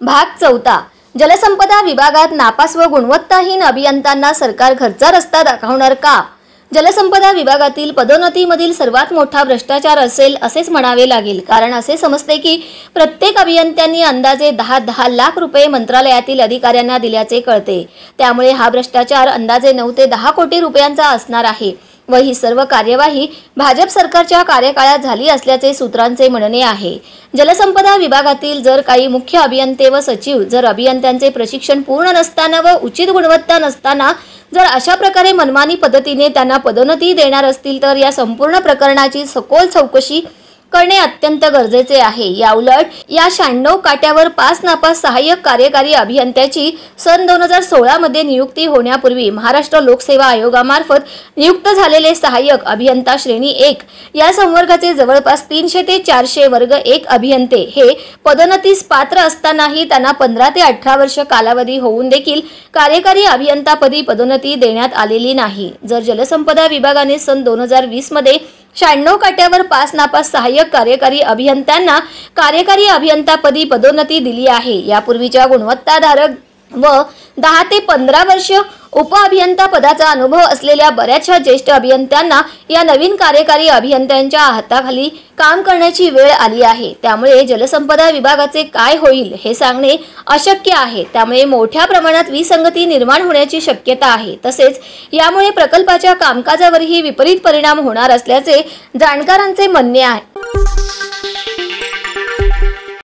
भाग 4 जलसंपदा विभागात नापास व गुणवत्ताहीन अभियंत्यांना सरकार घरचा रस्ता दाखवणार का? जलसंपदा विभागातील पदोन्नतीमधील सर्वात मोठा भ्रष्टाचार असेल असेच म्हणावे लागेल, कारण असे समजते की प्रत्येक अभियंत्यांनी अंदाजे 10 लाख रुपये मंत्रालयातील अधिकाऱ्यांना दिल्याचे कळते। त्यामुळे हा भ्रष्टाचार अंदाजे 9 ते 10 कोटी रुपयांचा असणार आहे व ही सर्व कार्यवाही भाजप सरकारच्या कार्यकाळात झाली असल्याचे सूत्रांचे म्हणणे आहे। जलसंपदा विभागातील जर काही मुख्य अभियंते व सचिव जर अभियंत्यांचे प्रशिक्षण पूर्ण नसताना व उचित गुणवत्ता नसताना जर अशा प्रकारे मनमानी पद्धतीने त्यांना पदोन्नती देणार असतील तर या संपूर्ण प्रकरणाची सखोल चौकशी करणे अत्यंत गरजेचे आहे। याउलट या 96 काट्यावर 5 नापास सहाय्यक कार्यकारी अभियंत्याची सन 2016 मध्ये नियुक्ती होण्यापूर्वी महाराष्ट्र लोकसेवा आयोगामार्फत नियुक्त झालेले सहाय्यक अभियंता श्रेणी 1 या संवर्गाचे जवळपास 300 ते 400 वर्ग 1 अभियंते हे पदोन्नतीस पात्र असतानाही त्यांना 15 ते 18 वर्ष कालावधी होऊन देखील कार्यकारी अभियंतापदी पदोन्नती देण्यात आलेली नाही। जर जलसंपदा विभागाने सन 2020 मध्ये 96 काट्यावर 5 नापास सहाय्यक कार्यकारी अभियंत्यांना कार्यकारी अभियंतापदी पदोन्नती दिली आहे। यापूर्वीच्या गुणवत्ताधारक व 10 ते 15 वर्ष उपअभियंता पदाचा अनुभव असलेल्या बऱ्याचशा ज्येष्ठ अभियंत्यांना या नवीन कार्यकारी अभियंत्यांच्या हाताखाली काम करण्याची वेळ आली आहे। त्यामुळे जलसंपदा विभागाचे काय होईल हे सांगणे अशक्य आहे। त्यामुळे मोठ्या प्रमाणात विसंगती निर्माण होण्याची शक्यता आहे। तसेच यामुळे प्रकल्पाच्या कामकाजावरही विपरीत परिणाम होणार असल्याचे जाणकारांचे म्हणणे आहे।